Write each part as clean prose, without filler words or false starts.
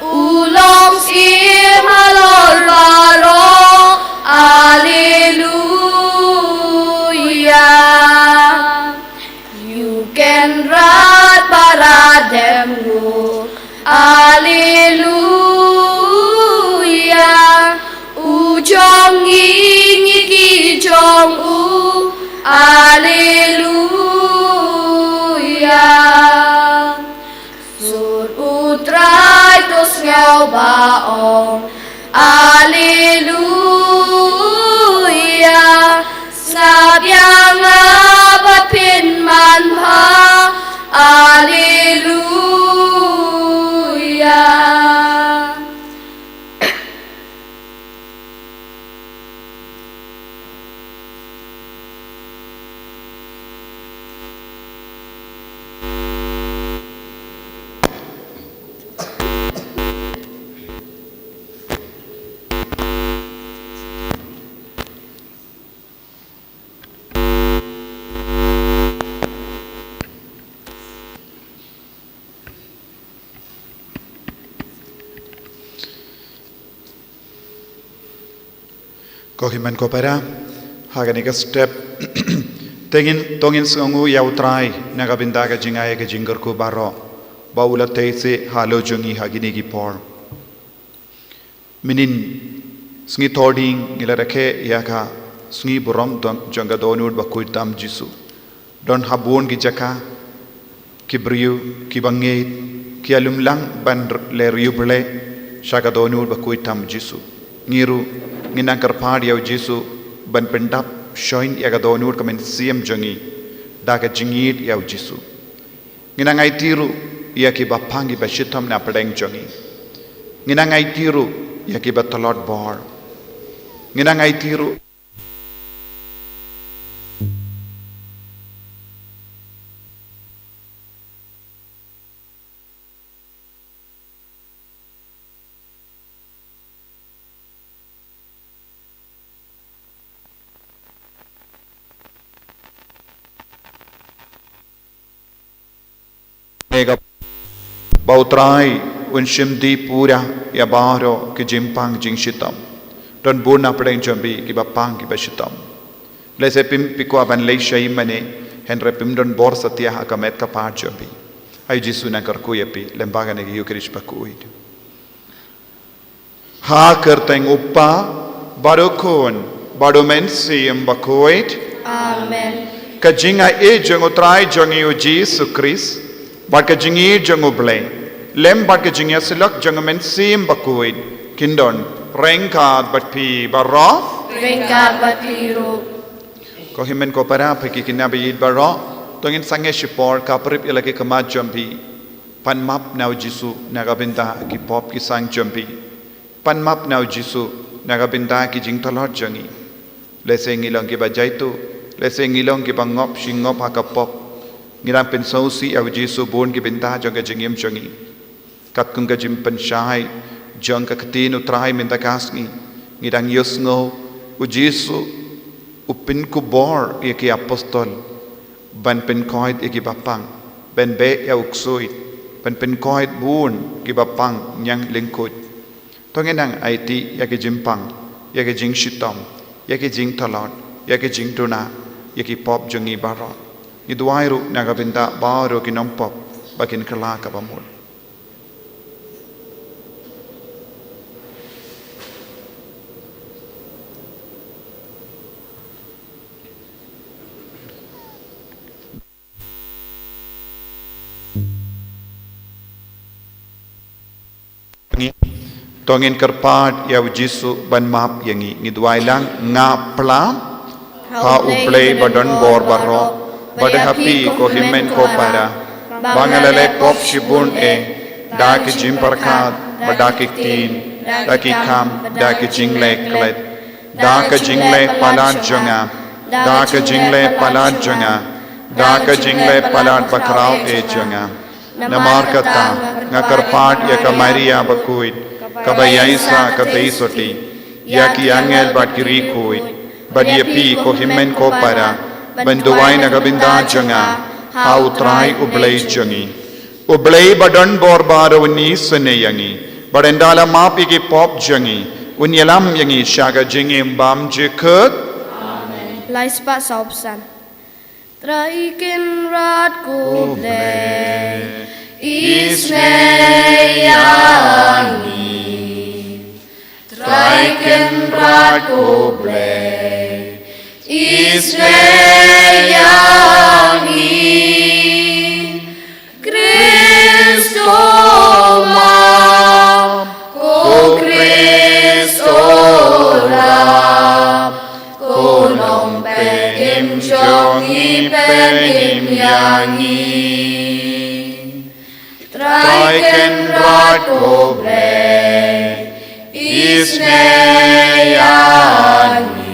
Ulong sim halol baro, Alleluia. You can rat parademru, Alleluia. Ujong ingi jong u, Alleluia. Sut utrai tos ngau baong, Alleluia. Sabyang abat pin man pha, Alleluia. Kohiman ko para hagani ka step tongin sungu yau trai nagabinda ka jingaya ka jingar ko baro baula teise halo jungi hagini ki por minin sngi tording ngila rakhe yaka sngi borong jonga donur Bakhuid tam jisu don habon ki jaka ki briu ki banget ki alumlang ban le riu ble shaka donur Bakhuid tam jisu ngiru nginang karpad yaw jisu ban pendap shoin yaga donur kamen siem jongi daga jingit yaw jisu nginang ai tiru yaki bapangi bashitam na padeng jongi nginang ai tiru yaki batolot bor nginang ai tiru Bau Trai unshim di pura ya baro ki jimpang jing shitam don buna padeng jambi ki bapang ki bashitam lese pim pikwa ban lei shai mane henre pim don bor satya hakamet ka par jambi ai jisu na kar kuyapi lembaga ne ki yukrish Bakhuid ha kerteng uppa barokon badomen sim Bakhuid Amen. ka jinga e jango Trai jangi o Jesu Christ Barka jingi jango blay lem barka jingi silak jango men sim Bakhuid kindon rengkat batpi barra Ringkat batiru. ko himen ko para phiki kinabiyid barra tongin sange shipor kaprip ilake kama jambi panmap naw jisu nagabinda ki pop ki sang jambi panmap naw jisu nagabinda ki jingtolot jangi leseng ilong ki bajaitu leseng ilong ki bangop shingop hakapop ngiram pen sausi au jisu bon ki binta jonga jingim jongi kat kunga jim pen shai jonga katinu Trai minta kasngi ngirang yosngo u jisu upin ku bor ki apostol ban pen koid ki bapang ben be ya uksoi ban pen koid bun ki bapang nyang lingkut tongenang IT ya ki jimpang ya ki jing shitom ya ki jing talot ya ki jing tuna ya ki pop jongi barot Iduairu nagabinda baro kinompop bakin kelaka pamul. Tongin kerpad yaw jisu ban map yangi ngiduai lang ngaplam ha uplay badon bor baro bade happy ko himen ko para bangalale pop shibun daki jim parkat badaki tin daki kam daki jingle klet daka jingle palat jonga daka jingle palat jonga daka jingle palat bakrao jonga namar kata ngakarpat ya kamaria Bakhuid kabayaisa kataisoti yaki angel bakiri kuit badiepi ko himen ko para banduay na gabinda jonga hau trai ublei jangi ublei badan bor baro ni sene yangi barendala mapi ki pop jangi unyalam yangi shaga jingim bam jikut Lai spa saupsan Trai ken rat ko ble Isne yangi Trai ken rat ko ble Isne yangi Cristo ma ko Cristo ra ko nong pe im chong i pen im yangi Trai ken rat ko ble Isne yangi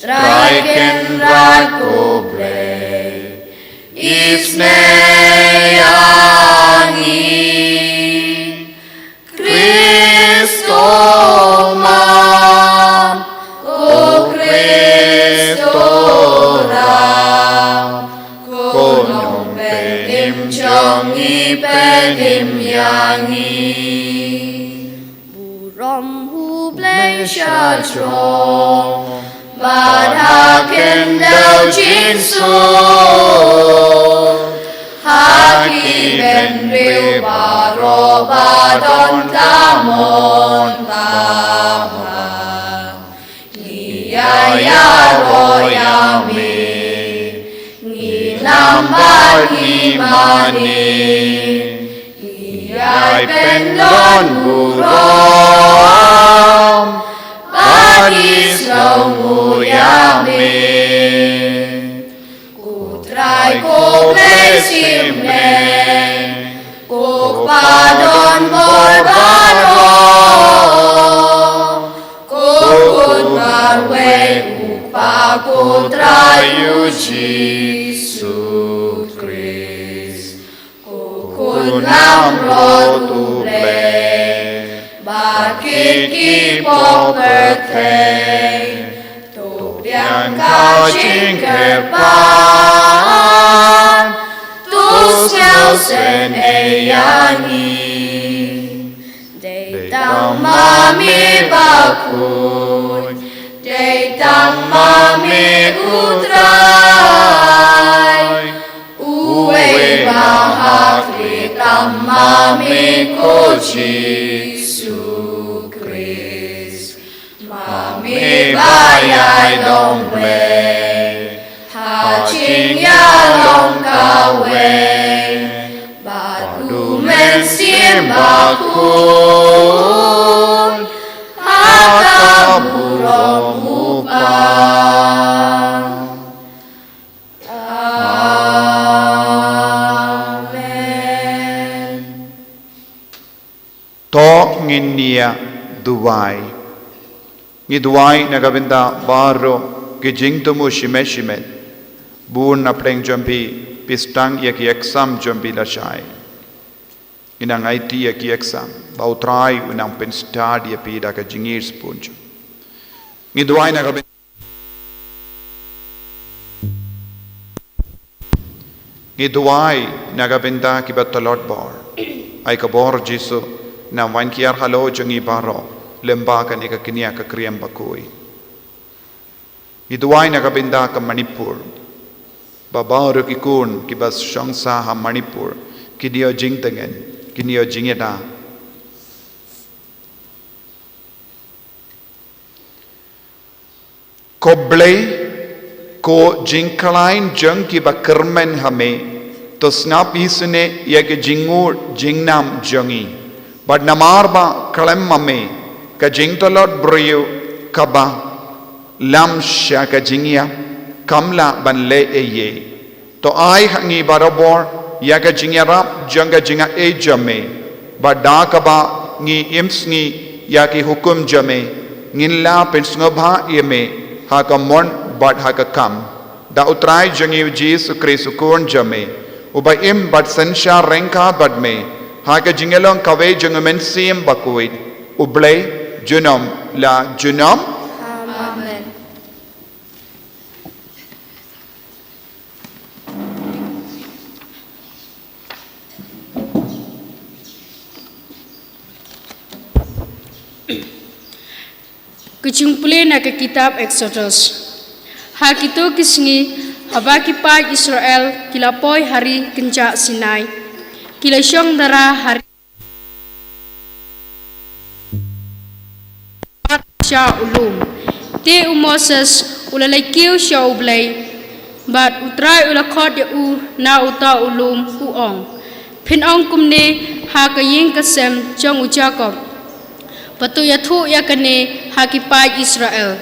Trai ken rat ko ble Isne yangi Cristo ma ko Cristo ra ko nong pe im chong i pen im yangi Burom hu ble sha chong But how can thou jinsu Haki ben riwa roba don tamon baba Niya ya roya me Ni lambat ni mani Niya ben don burom Bagis longu yame Ku trai ko blesim ne Ku padon borbaro Ku kun marwe upa ku trai yu Jisu Christ Ku kun lamro tu ble Bakit kipopetay Tubyang ka jingtyrwan Tus nhau sen eyangi Day tang mami Bakhuid Day tang mami Trai Uwe bahakli tang mami ko Jisu Christ Mami bayay dong ble Haching ya long kawe Batu men sim Bakhuid Hata burong upang To nginia duwai ngi duwai nagabinda baro ki jingtumu shimet bun na preng jombi pistang ya ki exam jombi la shai inang IT ya ki exam bau trai unang pen study ya pida ka jingir sponjo ngi duwai nagabinda ngi duwai nagabinda ki batalot bor ay ka bor Jisu na wan kiar halo jangi baro lemba kan ika kinia ka kriam bakui iduai na kabinda ka Manipur babaru ki kun ki bas shangsa ha Manipur kidio jingtengen kinio jingeda koblei ko jingkalain jang ki ba kermen hame to snap isune ya ke jingur jingnam jangi But namarba kalem mame ka jingtolot brio kaba lam sha ka jingya kamla ban Lait-ïa to ai hangi barabor ya ka jingya rap janga jinga e jame bada kaba ngi imsngi ya ki hukum jame nginla pensngobha yeme ha ka mon bad ha ka kam da utrai jangi Jisu Kristu kon jame uba im bad sansha renka bad me Haka jingelong kawe jungamen sim Bakhuid ublay junom la junom Amen Kecumpule na ke kitab Exodus. Hak itu kisngi habaki pai Israel kilapoi hari kencak Sinai. Kila syong dara hari sya ulum. Te Moses ulalai kiu sya ublay. Bat utrai ulakot ya na uta ulum uong. Pin ong kumne hakaying kasem jong ujakob. Patu ya thu ya kane hakipai Israel.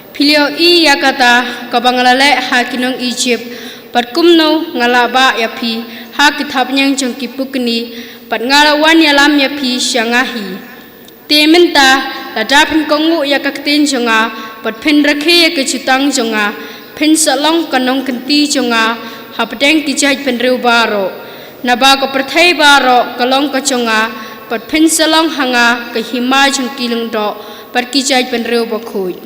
Pilio I ya kata kabangalale hakinong Egypt. Pat kumno ngalaba ya pi hakithap nyang jong kipukni. Pat ngalawan ya lam ya pi syangahi. Te minta ladapin kongu ya kaktin jonga. Pat pen rakhe ya kecutang jonga. Pen salong kanong kenti jonga. Hapadeng kijaj pen riu baro. Naba ko perthai baro kalong kajonga. Pat pen salong hanga ke hima jong kilung do. Pat kijaj pen riu Bakhuid.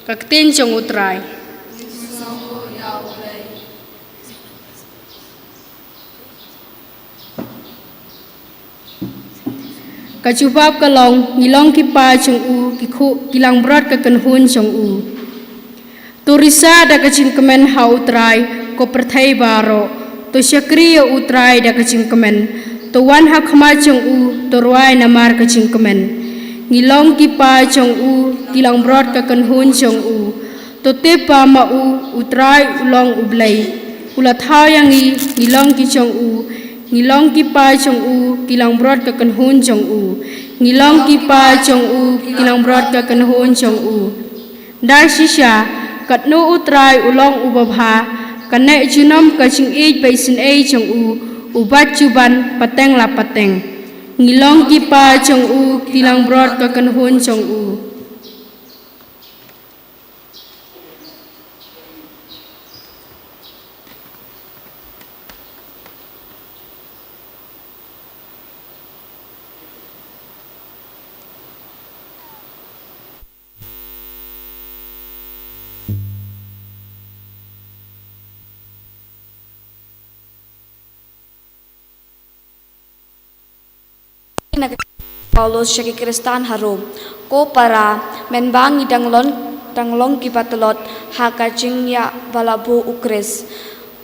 Kaktin jong utrai. Kajubab kalong ngilong kipa jong u kilang berat kekenhun jong u. Turisa da kacing kemen ha utrai ko perthai baro. To syakriya utrai da kacing kemen. To wan ha khama jong u torwai namar kacing kemen. Ngilong kipa jong u kilang berat kekenhun jong u. To tepa ma u utrai ulong ublay. Ulat hao yang I ngilong ki jong u. Ngilong kipa jong u kilang berat kekenhun jong u. Ngilong kipa jong u kilang berat kekenhun jong u. Dar sisya katno utrai ulong ubabha. Kane junam kacing ej paisin ej jong u. Ubat juban pateng la pateng. Ngilong kipa jong u kilang berat kekenhun jong u. Paulus syaki Kristan harum ko para menbangi danglong kipatlot hakajing ya balabu ukris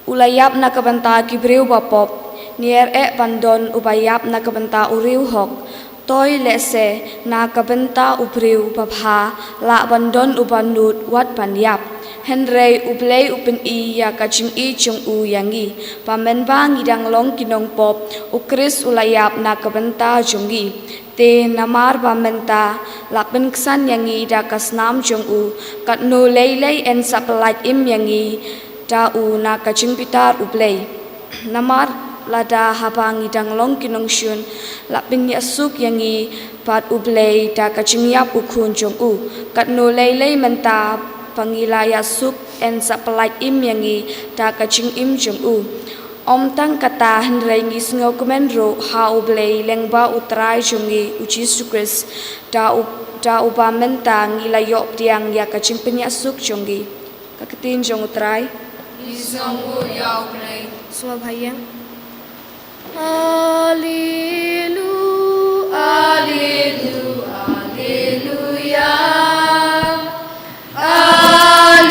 ulayap na kabanta kibriu bapop nier bandon ubayap na kabanta uriu hok toy lese na kabanta ubriu babha la bandon ubandut wat banyap Henry ublay upen I ya kacing I chung u yangi pamenbang danglong kinong pop ukris ulayap na kabanta jungi te namar pamenta lapen ksan yangi da kasnam jong u katno lay en sapelat im yangi da u na kacing pitar ublay namar lada habangi danglong kinong syun lapen yasuk yangi pat ublay da kacing yap ukun jong u katno lay menta pangilaya suk en sapelat im yangi da kacing im jong u om tang kata Henry ngis ngau kemenro ha ublay lengba utrai jongi uji sukris da uba menta ngilayop diang ya kacing penyasuk jongi kaketin jong utrai isong u ya ublay semua bayang haleluya haleluya haleluya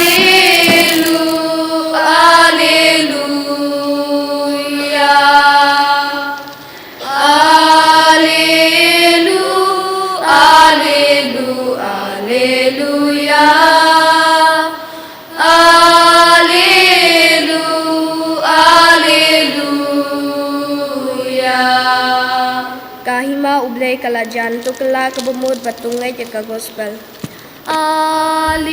Kahima ublay kalajan tu kala kebemud batungay jaga gospel. Alleluia,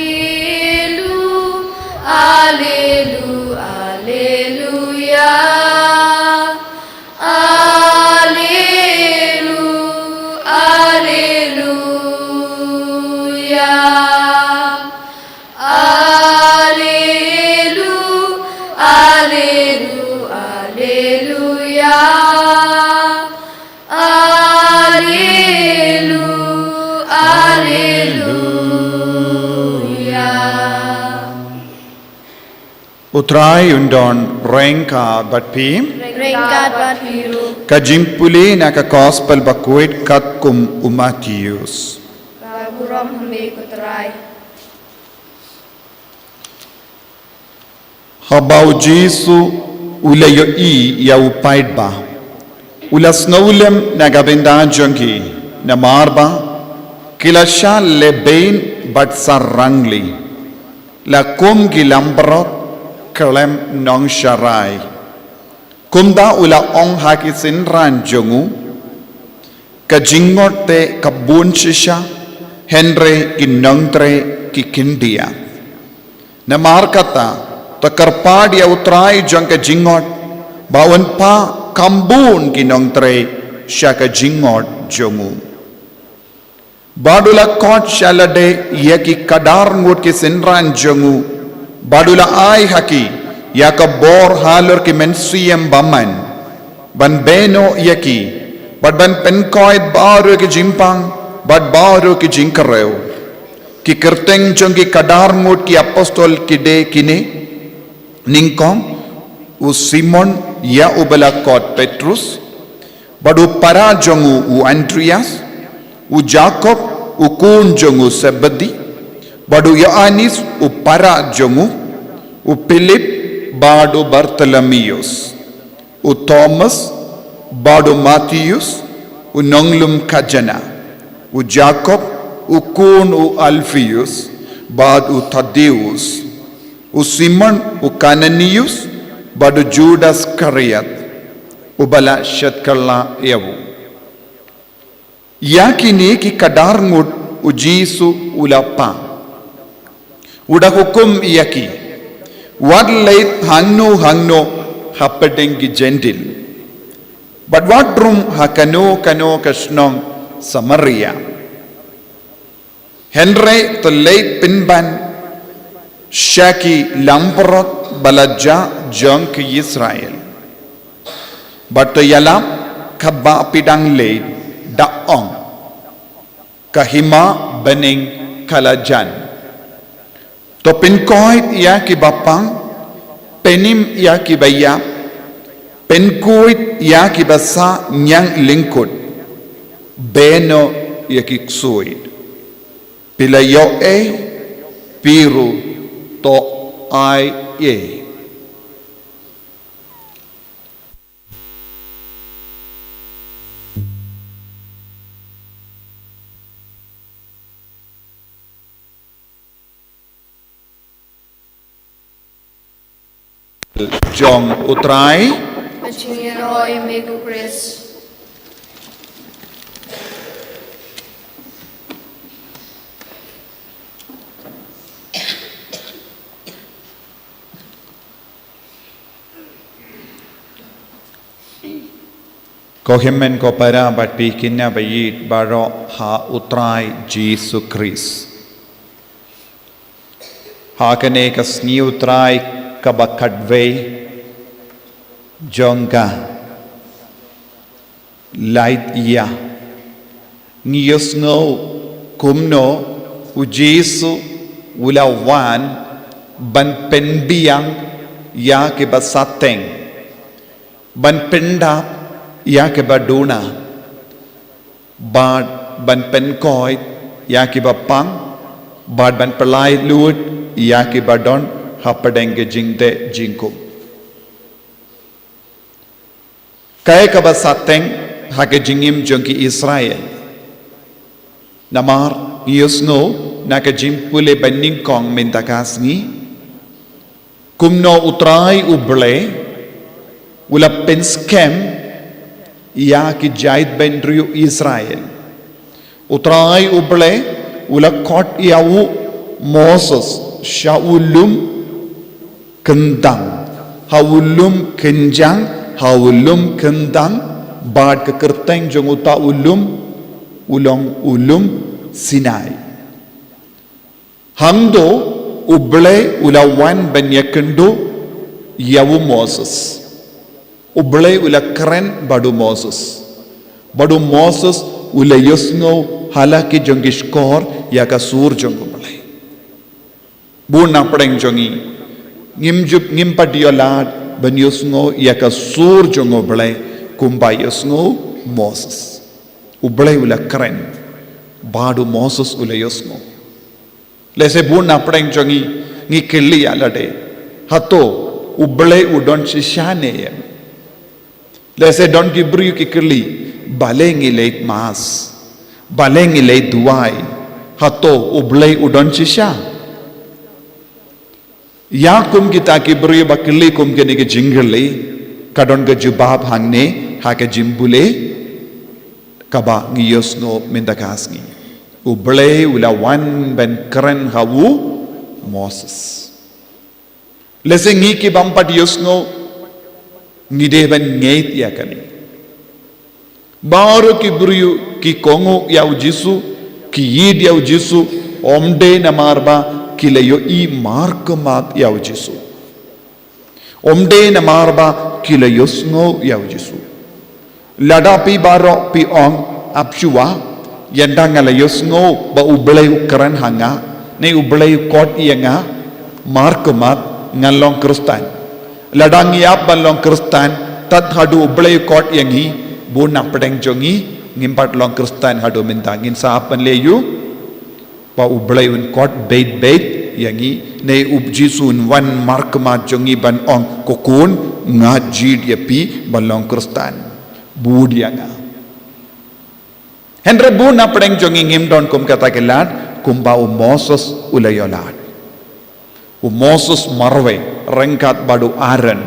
Alleluia, Alleluia, Alleluia, Alleluia, Alleluia, Alleluia, Alleluia, Utrai undon rengka batpi Rengkat batbiru kajimpuli na ka gospel Bakhuid kat kum umatius buram hame ko Trai. Habau Jesu ulayo I ya upaid ba. Ulas naulem nagabinda jongi na marba kilasha lebain but sarangli la kum gilambrot kalem nong sharai kumda ula ong haki sinran jongu ka jingote kabun shisha henre kinongtre kikindia na markata to karpad ya utrai jong ka jingot bawan pa kambun kinongtre sya ka jingot jongu badula kot shalade yaki kadar ngut ki sinran jongu badula ai haki yaka bor halor ki mensiem baman ban beno yaki bad ban penkoid baru ki jimpang bad baru ki jinkareu ki kerteng jongi kadar ngut ki apostol ki de kine ningkom u Simon ya ubala kot Petrus badu para jongu u Andreas u Jacob u kun jongu Sebedi badu Yohanes u para jongu u Philip badu Bartholomeus u Thomas badu Matthews u Nonglum Kajana u Jacob u kun u Alphaeus badu Thaddeus u Simon u Cananius badu Judas Kariat u bala shatkalla yavu yakini ki kadar ngut ujisu ulapa uda hukum yaki what late hangno happening ki gentil but what room hakano kashnong Samaria Henry to late pinban shaki lamprot balaja junk Israel but to yalam kaba pidang late daong kahima bening kalajan to pinkoit ya ki bapang penim ya ki baya penkuit ya ki basa nyang lingkut beno ya ki ksuit pilayo piru to ai Jong utrai Kachingiroy mego Chris. Kohimen ko para bat pikinna bayit baro ha utrai Jesu Chris ha kane ka Sngi utrai kabakadve jonga Lait-ïa ngiyosno kumno u Jesu ulawan ban penbiang ya ke basateng ban penda ya ke baduna bad ban penkoit ya ke bapang bad ban pelai lut ya ke badon hapadenge jingde jingkum kaya ka basateng hake jingim jonki Israel namar yusno naka jimpule banning kong mentakasngi kumno utrai uble ula penskem ya ki jait bendriu Israel utrai uble ula kot yawu Moses shaulum kendang hawulum kenjang hawulum kendang bad ke kerteng jong uta ulum Sinai hamdo uble ulawan banyakendo yawu Moses uble ula keren badu Moses ula yosno halaki jongishkor yaka sur jong uble buna pedeng jongi ngim padiolat ban yosno yaka sur jong uble kumba yosno Moses uble ula keren Badu Moses ulayosmo. Lese bun apdeng jongi ngi kelli alade. Hato uble udon shishane. Lese don gibru ki kelli balengi leit mas. Balengi leit duai. Hato uble udon shisha. Ya kum kita gibru bakli kum ke nige jingli. Kadon ke jubab hangne hake jimbule. Kaba ngiyosno mendagasngi. Uble ula wan ben keren hawu Moses. Lese ngi ki bampat yosno ngide ben ngeit yakani. Baru ki buru ki kongo ya ujisu ki yid ya ujisu omde na marba ki leyo I markamat ya ujisu. Omde na marba ki leyosno ya ujisu. Lada pi baro pi ong apshuwa yandang alayos ngo ba ublay ukran hanga ne ublay kot yanga markumat ngalong kristan ladang yap balong kristan tat hadu ublay kot yangi buna pedeng jongi ngimpat long kristan hadu mintangin sa apan leyu ba ublay un kot bait yangi ne ubjisun wan markumat jongi ban ong kokun ngajid yapi balong kristan bud yanga Henry buna pedeng jongi ngimdon kum kata kelat kumba Moses ulayolat. Moses marwe rengkat badu aran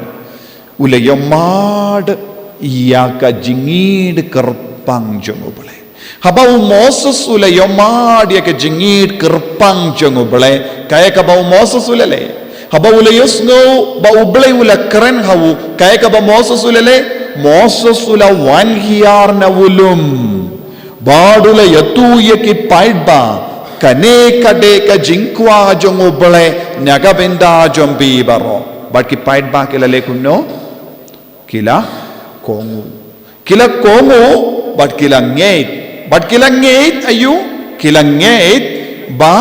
ulayomad yaka jingid kerpang jongo bale. Haba Moses ulayomad yaka jingid kerpang jongo bale kaya ka ba Moses ulale. Haba ulayosno ba ublay ula keren hawu kaya ka ba Moses ulale. Moses ula wan hiyar na ulum. Badula yatu yaki paidba kane kade ka jingkwa jong ubale nagabenda jombi baro but ki paidba kila lekumno kila kongu but kila ngeit ayu kila ngeit ba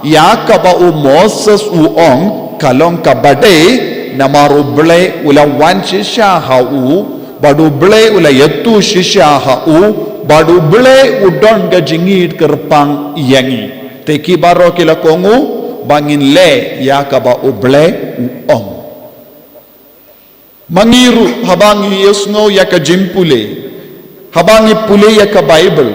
yakaba u Moses u ong kalong kabade namaru ble ula wan shisha ha u badu ble ula yatu shisha ha u badu ble udon ga jingid kerpang yangi teki baro kila kongu bangin le yakaba uble uong mangiru habangi yosno yaka jimpule habangi pule yaka Bible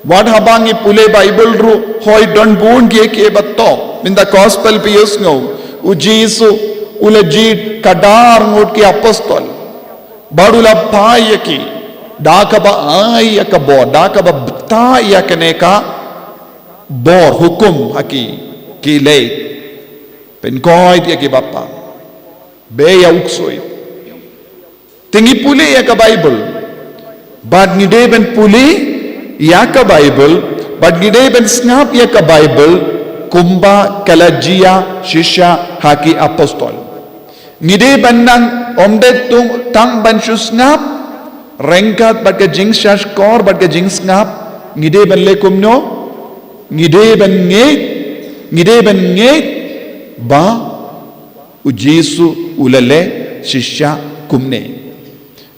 wad habangi pule Bible ru hoy don bun ge ke batto in the gospel pi yosno u Jesu ulajid kadar ngot ki apostol badula payaki dakaba ayaka bo dakaba bta yakaneka bor hukum haki kile penkoid yaki bapa be ya uksoi tingi puli yaka Bible bad ngide ben puli yaka Bible bad ngide ben snap yaka Bible kumba kalajia shisha haki apostol ngide ben nang omdet tung tang ban snap rengkat bat ke jing shash kor bat ke jing snap ngide ben le kumno ngide ben ngeit ba ujisu ulale shisha kumne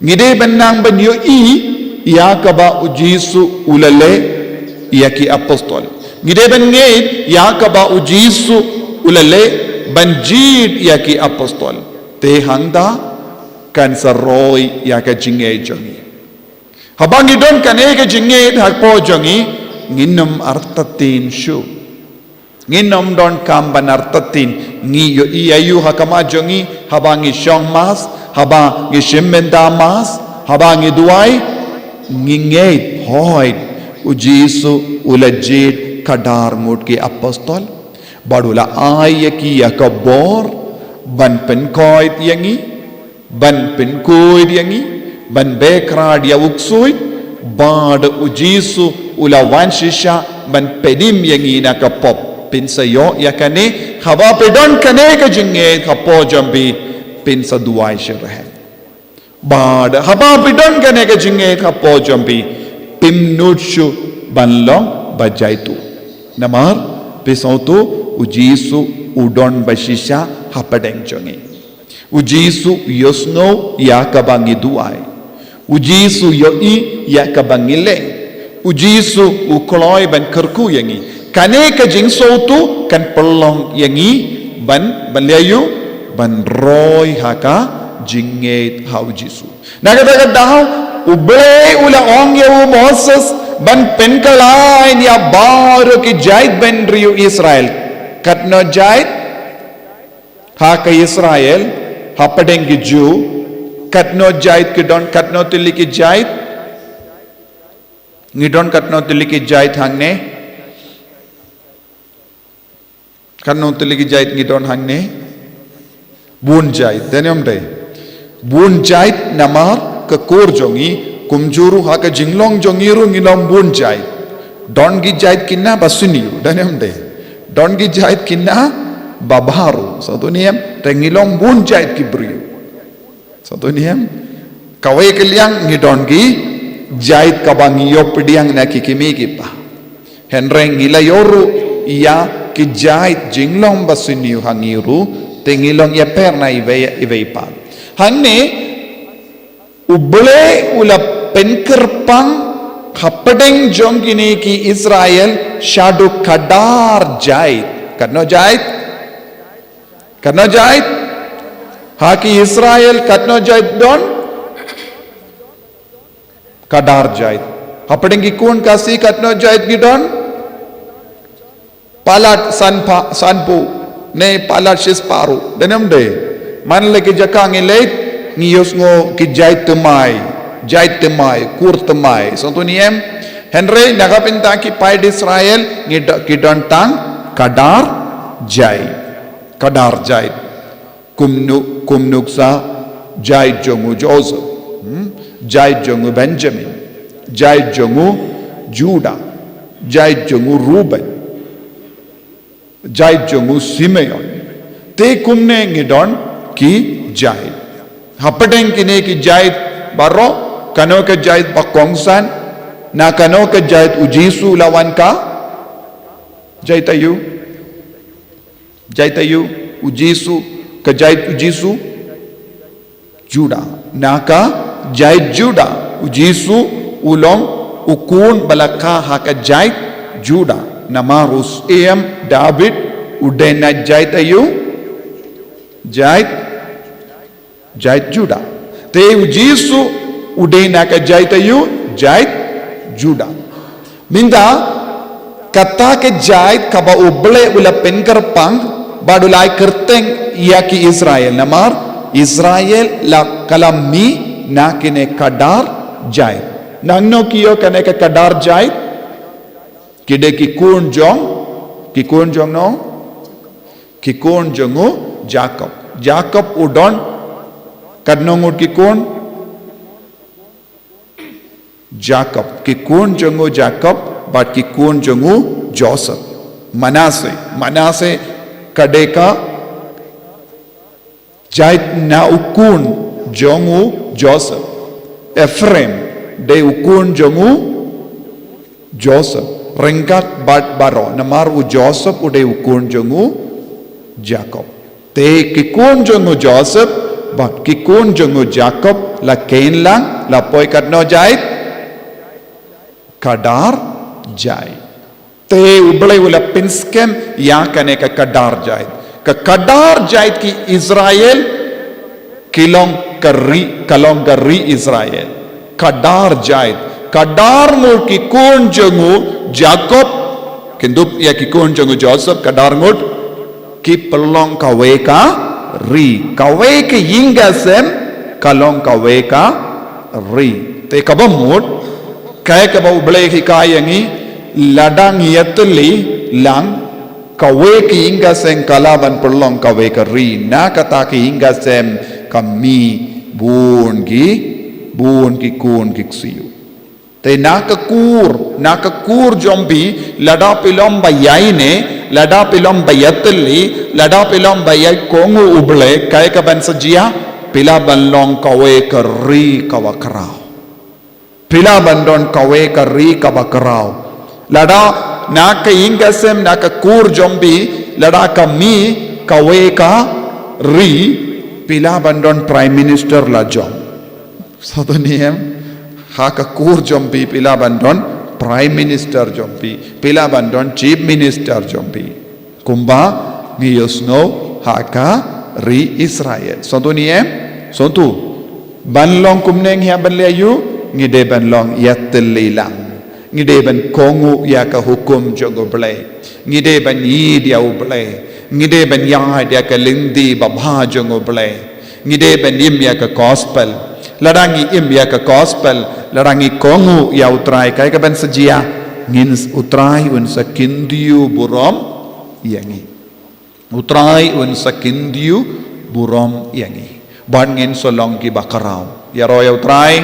ngide ben nang ben yo I yakaba ujisu ulale yaki apostol ngide ben ngeit yakaba ujisu ulale banjid yaki apostol te hangda kan saroi yaka jingei jongi habangi don kanege jingei hakpo jongi nginum artatin shu nginum don kamban artatin ngi yo iayu hakama jongi habangi shong mas habangi shimmenda mas habangi duai ngingei hoid ujisu ulajid kadar ngut ki apostol badula ayaki yakabor ban penkoid yangi ban penkoid yangi ban bekrad ya uksuit bad ujisu ula wanshisha ban pedim yangi na kapop pinsayo yakane haba pedon kane ka jinge kapo jambi pinsa duai shirahe bad haba pedon kane ka jinge kapo jambi pimnutshu banlong bajaitu namar pisautu ujisu udon bashisha hapadeng jongi ujisu yosno yakabangi duai ujisu yoi yakabangile ujisu ukloi ban kerku yangi kane ka jingso tu kan pelong yangi ban layu ban roy haka jinget hau jisu nagadaga daw uble ula ong yu Moses ban penkalai ya baru ki jait ben riu Israel katno jait haka Israel hapadeng ki Jew katno jait ki don katno tili ki jait ngidon katno tili ki jait hangne katno tili ki jait ngidon hangne bun jait denyam day bun jait namar ke kur jongi kumjuru haka jinglong jongiru ngilong bun jait don gi jait kinna basuniu denyam day don gi jait kinna babaru satu niyam tengilong bun jait ki briu satu niyam kawai keliang ngidon gi jait kabangi yopdiang na kikimi kipa henreng ila yoru ia ki jait jinglong basuniu hangiru tengilong ya perna ive hanne uble ula penkerpang hapadeng jongini ki Israel shadu kadar jait kadno jait haki Israel kadno jait don kadar jait hapadeng ki kun kasi kadno jait gidon palat sanpu ne palat shisparu denam de man lagi jakang ilait ngiyos ngo ki jait temai kur temai sonto niem henry nagapinta ki paid Israel ngidon tang kadar jait kumnuksa jait jongu Joseph jait jongu Benjamin jait jongu Judah jait jongu Reuben jait jongu Simeon te kumne ngidon ki jait hapadeng kine ki jait baro kano ke jait bakongsan na kano ke jait ujisu lawan ka jaitayu ujisu ke jait ujisu Judah naka jait Judah ujisu ulong ukun balaka haka jait Judah namarus David udena jaitayu jait Judah te ujisu udena ka jaitayu jait Judah minda kata ke jait kaba uble ula penkar pang badulai kerteng ia ki Israel namar Israel la kalami na kine kadar jait nangno kiyo kane ka kadar jait kide ki kun jong no ki kun jongu Jacob udon kadnongut ki kun Jacob ki kun jongu Jacob but ki kun jongu Joseph Manase kadeka jait na ukun jongu Joseph Ephraim de ukun jongu Joseph rengkat bat baro namar u Joseph ude ukun jongu Jacob te kikun jongu Joseph but kikun jongu Jacob la kain lang la poi kadno jait kadar jait te ublai ula pinskem ya kane ka kadar jait ki Israel kalong gari Israel kadar jait kadar mur kikun jongu Jacob kindup ya kikun jongu Joseph kadar mur ki pelong kaweka yinga sem kalong kaweka ri te kabamut kaya kaba ublay hikayangi ladang yatuli lang kaweki yinga sem kalaban pelong kaweka ri na kataki yinga sem kami bun ki kun kiksiu te nakakur jombi lada pilom bayaine lada pilom bayatli lada pilom bayai kongu uble kaya kaban sajia pila banlong kawe kari kawakrao pila bandon kawe kari kawakrao lada naka ingasem nakakur jombi lada kami kawe ka ri pila bandon prime minister la jom satu niyam haka kur jombi pila bandon Prime Minister jompi, pila bandon Chief Minister jompi. Kumba ngiyosno haka ri Israel. Sontu ni sontu. Banlong kumneng ya banlayu ngide banlong yatelilang. Ngide ban kongu ya ka hukum jogo blay. Ngide ban yid ya ublay. Ngide ban ya dia ka lindi babha jogo blay. Ngide ban im ya ka gospel. Larangi im ya ka gospel, larangi kongu ya utrai kai ka ban sejia ngin utrai un sakindiu burom yangi. Utrai un sakindiu burom yangi. Ban ngin solong ki bakarau. Ya roya utrai.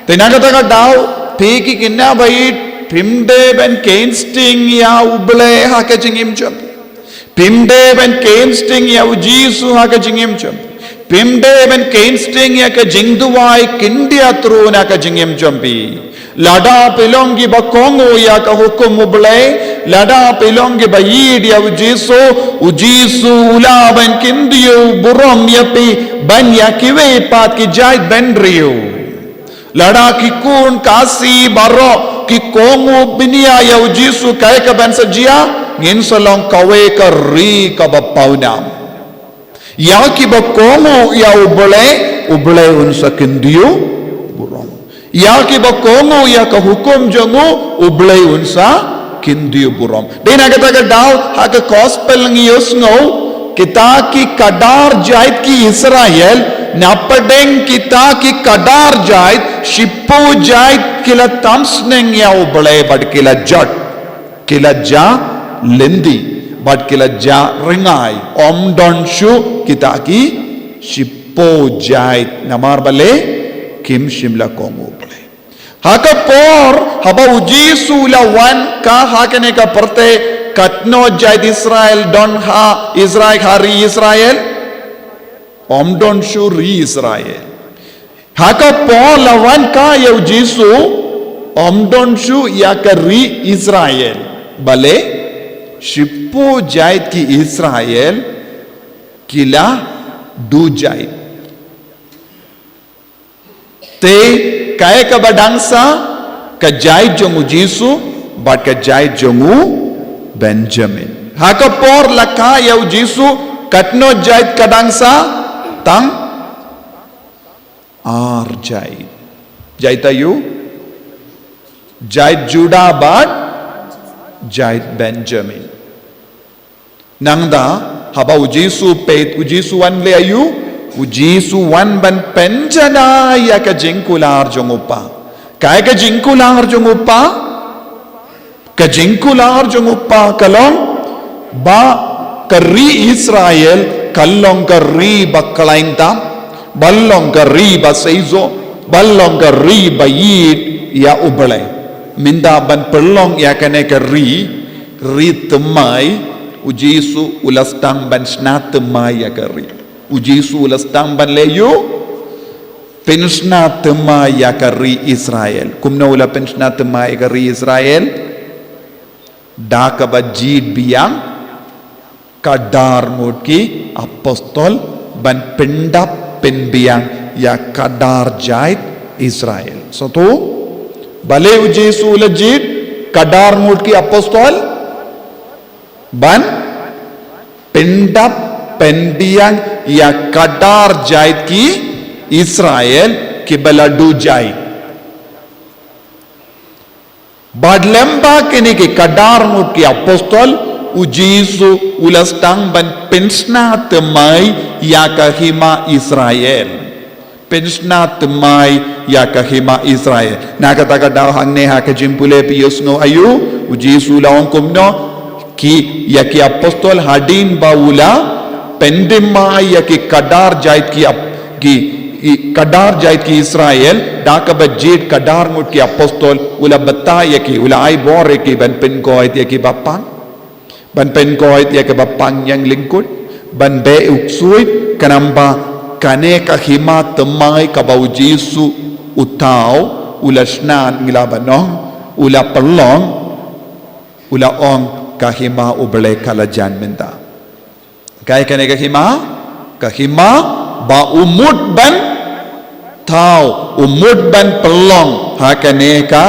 Tenaga taga dau peki kinna bait pimde ben kensting ya uble ha ka jingim chum. Pimde ben kensting ya ujisu ha ka jingim chum. Pimde ben kensting ya ka jingduwai kindia tru na ka jingim jompi. Lada pilongi ba kongo ya ka hukum ublay. Lada pilongi ba yid ya ujisu ula ben kindiyo burom ya pi ban ya kiwe pat ki jai ben riyo. Lada ki kun kasi baro ki kongo binia ya ujisu kaya ka ben sajia ngin salong kawe ka ri ka bapaunam. Ya ki bakomo ya uble unsa kindiyo burom. Ya ki bakomo ya ka hukum jango uble unsa kindiyo burom. Dena kata ka daw ha ka gospel ngiyos ngo kita ki kadar jait ki Israel napadeng kita ki kadar jait shippo jait kila tamsneng ya uble bad kila ja lendi. But kila ja ringai omdon shu kita ki shippo jait namar bale kim shimla kongu bale haka por haba ujisu la wan ka hakane ka perte katno jait Israel don ha Israel hari Israel omdon shu ri Israel haka por la wan ka ya ujisu omdon shu ya ka ri Israel bale Shippo jait ki Israel kila du jait. Te kaya ka badangsa ka jait jongu Jisu but ka jait jongu Benjamin. Haka por laka ya Jisu katno jait kadangsa tang ar jait. Jaita you jait Judah but jait Benjamin. Nangda haba ujisu pet ujisu wan le ayu ujisu wan ban penjana ya ka jingkular jongupa. Kaya ka jingkular jongupa? Ka jingkular jongupa kalong ba kari Israel kalong kari baklain tam ballong kari ba seizo ballong kari ba yid ya ubalay. Minda ban perlong ya kane ka ri temai ujisu ulastang ban sna temai ya ka ri ujisu ulastang ban leyu pensna temai ya ka ri Israel kumna ula pensna temai ka ri Israel da ka bajid biang kadar mutki apostol ban pendap penbiang ya kadar jait Israel so tu Bale ujisu lejit kadar mut ki apostol ban pendap pendiang ya kadar jait ki Israel ki baladu jait badlemba kini ki kadar mut ki apostol ujisu ulastang ban pensna temai ya kahima Israel pensna temai ya kahima Israel nakataka daw hangne ha ka jimpule piyos no ayu ujisu laong kumno ki ya ki apostol hadin baula pendima ya ki kadar jait ki kadar jait ki Israel da ka bajit kadar mut ki apostol ula bata ya ki ula ai bor ki ban pen koit ya ki bapang ban pen koit ya ki bapang yang lingkut ban be uksuit kanamba kane kahima temai kabau Jisu utau ula snan ngilabanong ula pelong ula ong kahima ubele kalajan minta kaya kane kahima ba umut ban tau umut ban pelong ha kane ka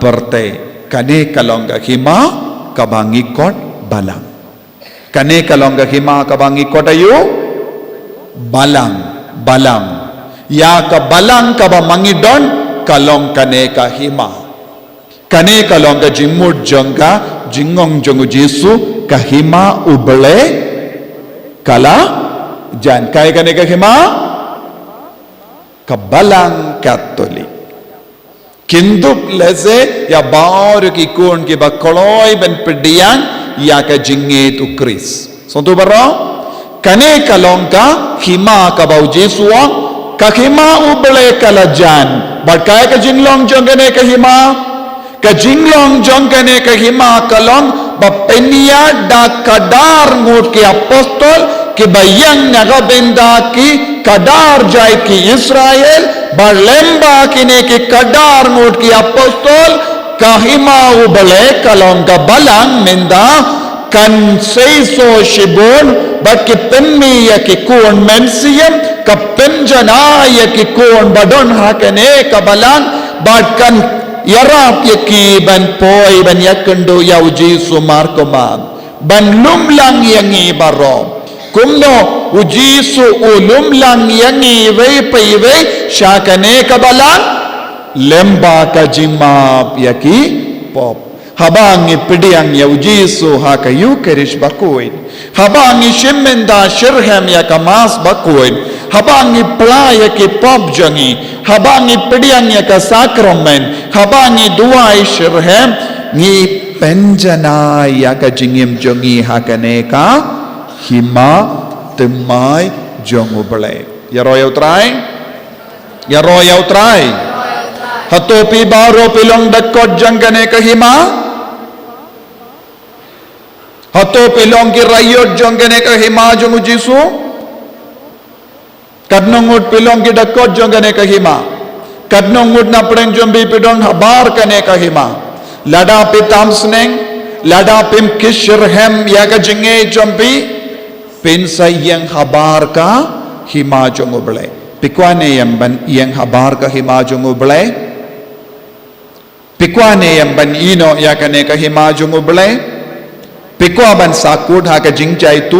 perte kane kalong hima kabangi kot balang kane kalong hima kabangi kot ayu balang ya ka balang ka ba mangidon kalong kane ka hima kane kalong ka jingmut jongka jingong jongu Jesu ka hima ubele kala jan kai kane ka hima ka balang Katolik kindup leze ya baru ki kun ki bakoloi ben pediang ya ka jinget ukris sontu baro kane kalong ka hima ka bau Jesu kahima ubele kalajan barkai ka jinglong jongane kahima ka jinglong jongane kahima kalong bapenia da kadar ngut ki apostol ki bayang naga benda ki kadar jai ki Israel barlemba kine ki kadar ngut ki apostol kahima ubele kalong ka balang menda kan seiso shibun bat ki penmi ya ki kun mensiam kapenjana ya ki kun badon hakane kabalang bat kan yarap ya ki ban poi ban yakendo ya uji sumar komam ban lumlang yangi baro kumno uji su ulumlang yangi wei pai wei shakane kabalang lemba ka jimap ya ki pop habangi pidiang ya ujisu hakayu kerish Bakhuid habangi shimmenda shirhem ya kamas Bakhuid habangi playa ki pop jangi habangi pidiang ya ka sakramen habangi duai shirhem ngi penjana ya ka jingim jangi hakane ka hima temai jongu bele ya royau trai hatopi baro pilong dakot jangkane ka hima hato pilong ki rayot jongkane ka hima jongu Jesu kadnongut pilong ki dakot jongkane ka hima kadnongut na preng jombi pidong habar kane ka hima lada pitam sneng lada pim kishirhem ya ka jinge jombi pin sayang habar ka hima jongu bele pikwane yamban yang habar ka hima jongu bele pikwane yamban ino ya kane ka hima jongu bele pikwa ban sakut ha ka jingjai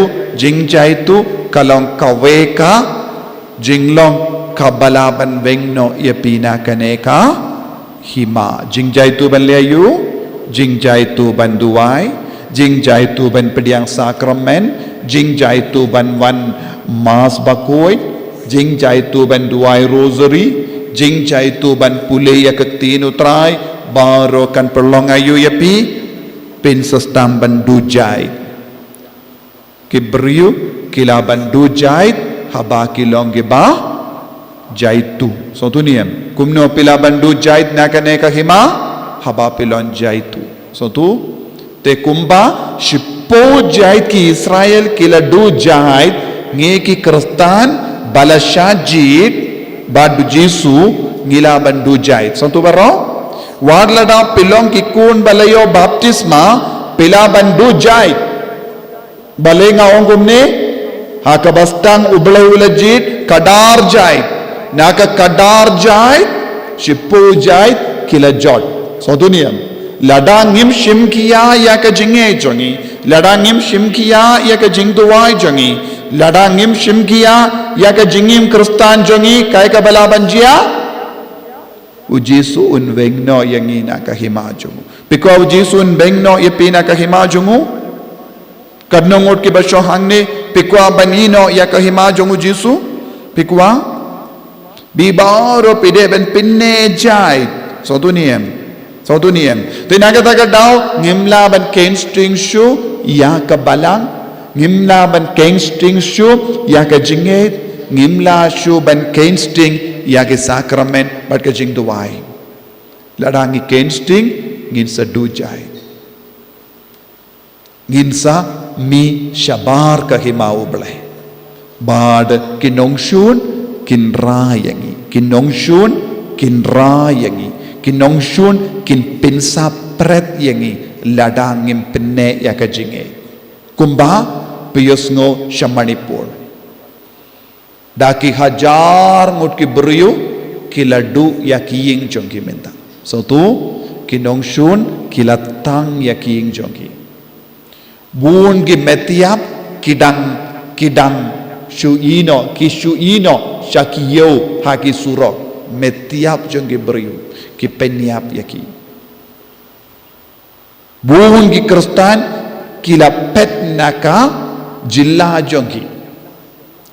tu kalong kawe ka jinglong kabalaban wengno ya pina kane ka hima jingjai tu ban leyu jingjai tu ban duai jingjai tu ban pediang sakramen jingjai tu ban wan mas Bakhuid jingjai tu ban duai rosary jingjai tu ban pule ya ketinu Trai baro kan perlong ayu ya pi pin sestam bandu jait kibriu kilaban du jait haba kilong giba jaitu so tu niam kumno pilaban du jait nakane ka hima haba pilon jaitu so tu te kumba shipo jait ki Israel kila du jait nge ki kristan balasajit badu Jesu ngilaban du jait so tu baro warlada pilong ki kun balayo baptisma pila bandu jai balenga ongum ni hakabastang ublay ulajit kadar jai naka kadar jai shipu jai kila jot so duniyam ladangim shimkiya ya ka jinge jongi ladangim shimkiya ya ka jingduwai jongi ladangim shimkiya ya ka jingim kristan jongi kai ka balabanjia ujisu un wengno yang ina kahima jungu pikwa ujisu un wengno ipina kahima jungu kadnongut ki basho hangne pikwa banino ya kahima jungu jisu pikwa bibaro pide ben pinne jai so tuniem tinaga taga daw ngimla ban ken string shoe ya ka balang ngimla ban ken string shoe ya ka jinget ngimla shoe ban ken string ya ke sakramen bat ke jing duai ladangi kensting ngin sa dujai ngin sa mi shabar ka himau ble bad kinongshun kin rayangi kinongshun kin rayangi kinongshun kin pinsa pret yangi ladangim penne ya ka jinge kumba piyosngo shamanipur daki hajar ngut ki beriu ki laddu ya ki ying jong ki minta so tu kinong shun kilatang yaking jongi. Bun gi metiap kidang shuino shakiyo haki surok metiap jongi beriu ki penyap yaki. Bun gi Kristen kila pet naka jilla jongi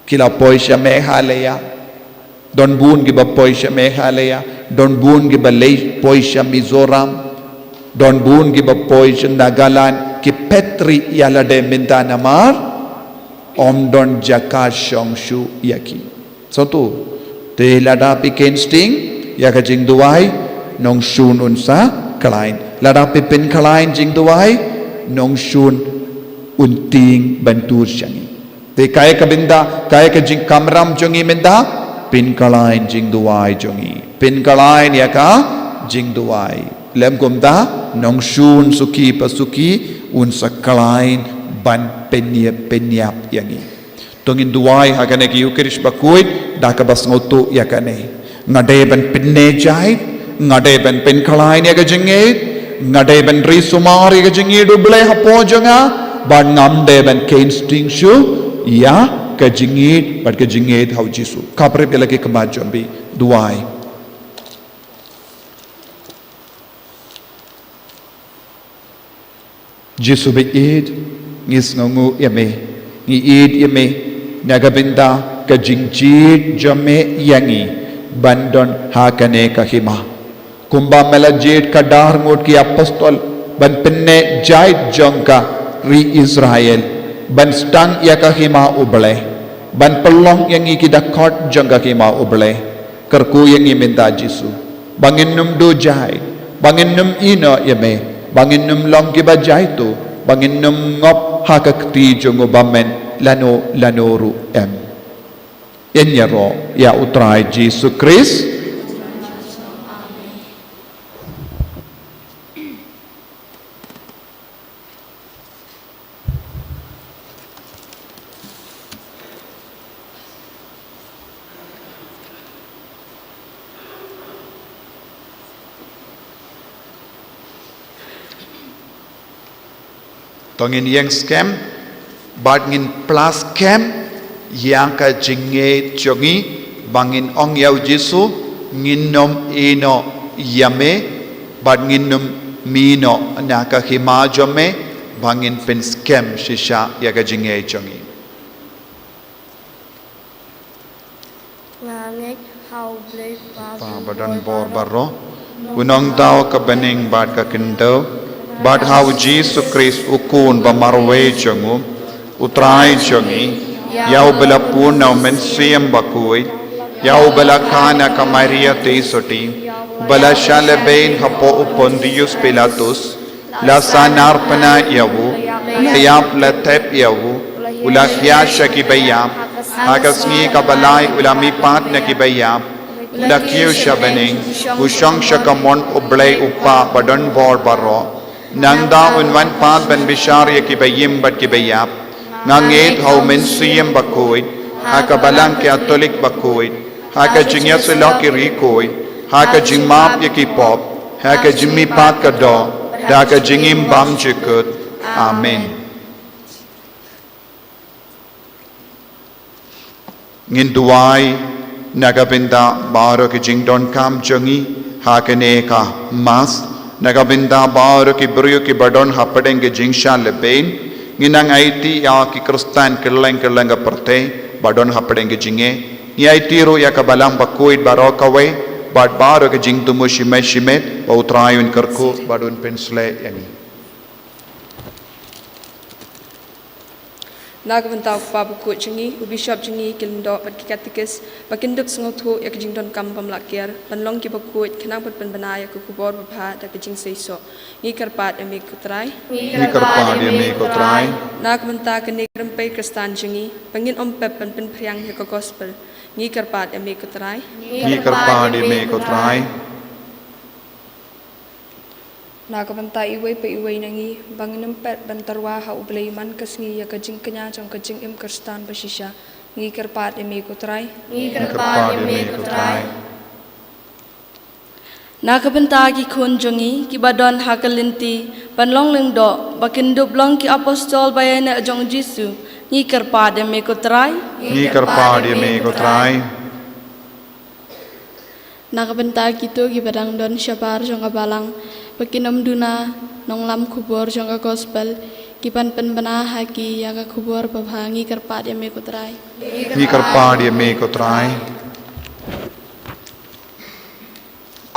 kila poisha Meghalaya don bun gi ba poisha Meghalaya don bun gi ba lei poisha Mizoram don bun gi ba poisha Nagaland ki petri yalade minta namar om don jaka shongshu yaki sotu te ladapi kensting yaka jing duai nong shun unsa kalain ladapi pen kalain jing duai nong shun unting bantur syangi te kaya kabinda kaya ka jing kamram jongi minda pin kalain jing duai jongi pin kalain yaka jing duai lem kumda nong shun suki pasuki unsa kalain ban penyap yangi tongin duai hagane ki ukirish Bakhuid dakabas ngotu yakane ngade ban pinne jai ngade ban pin kalain yaga jingit ngade ben ri sumari ke jingi du blai hapo jonga ban ngamde ben kensting shu ya ke jingi bat ke jingi hau jisu kapre pela ke kema jombi duai jisu be id ngis ngongu yame ngi id yame naga binda ke jingjit jame yangi bandon hakane kahima kumba melajit kadar ngut ki apostol ban penne jait jongka ri Israel ban stang yakahima uble ban pelong yang iki dakot jongka hima uble kerku yang minta jisu bangin num do jai bangin num ino yame bangin num long ki ba jai tu bangin num ngop hakakti jongo bamen lanoru em yenyero ya utrai Yesus Kristus. Tongin yang scam, bat ngin plus scam, yang ka jinge jongi, bangin ong yau jisu, ngin nom ino yame, bat ngin nom mino naka hima jome, bangin pen scam shisha ya ka jinge jongi. Langit hau blai Pa badan bor barro, unong tau ka bening bat ka kendo. But how Jesus Christ ukun ba marwe jongu utrai jongi yau bela puna men siem Bakhuid yau bela kana ka Maria te soti bela shalebein hapo upondius Pilatus la sanarpana yawu layap la tep yawu ula hyasha ki bayam hagasngi ka balai ula mi pat na ki bayam ula kiu shabening usang shakamon ublay upa badan bor barro Nangda unwan pat ben bishar ya ki bayim bat ki bayap ngangit hau men siem Bakhuid haka balang ki atolik Bakhuid haka jingya sila ki rikoid haka jingmap ya ki pop haka jimmi pat ka do haka jingim bam jikut amen ngin duai nagabinda baro ki jingdon kam jongi haka ne ka mas Nagabinda baru ki beriu ki badon hapadenge jingsha lebein nginang IT ya ki Kristen keleng ga perte badon hapadenge jinge ni IT ro ya kabalang Bakhuid baro kawe bad baru ki jingtumu shimet wa utrayun kerku badon pensle yani Nagavantau Phah Bakhuid jingi ubishop jingi kilndo bat katikis bakinduk sngothu yak jingdon kam pamlakiar panlong ki Bakhuid khenang pat panbanaya ku kubor Phah da jing seiso ngi karpat emi kutrai Nagavanta kanegram pe kristan jingi pangin ompep pan priang yak gospel ngi karpat emi kutrai Nagavanta iway pa iway nangi bangin ompep bantarwa ha ublay man kasngi yak jing kanya jong kajing im kristan basisha ngi karpat emi kutrai Nakabenta ki kun jongi ki badon hakalinti ban long leng do bakin dup long ki apostol bayana jong Jisu ni kerpa de me ko trai Ni karpa dia me ko trai. Nakabenta kito ki badang don syabar jong balang bakinom duna nonglam kubur jong gospel ki pan bana haki ya ka kubur babhangi kerpa de me ko trai. Ni karpa dia me ko trai.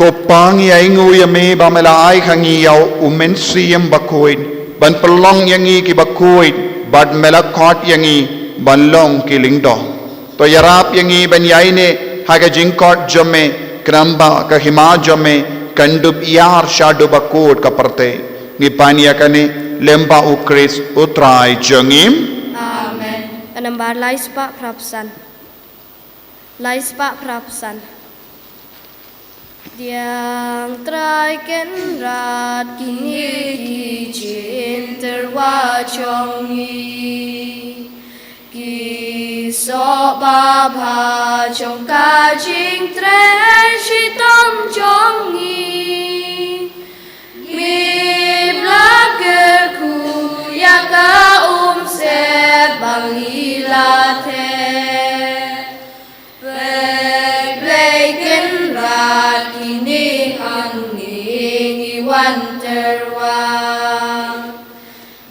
Ko pang ya ingu ya me ba mela ai khangi yau umen siem Bakhuid ban pelong yangi ki Bakhuid bad mela khot yangi ban long ki lingdo to yarap yangi ban yai ne haga jingkot jome kramba ka hima jome kandub yar shadu Bakhuid ka parte ni pania kane lemba ukris utrai jengim. Amen. Penambar laispa prapsan. Laispa prapsan. Diang trai ken rat kini ki jingtyrwa chongi ki so ba bha chong ka jingtray shi tom chongi mi blaker ku ya ka se bangila the jingtyrwa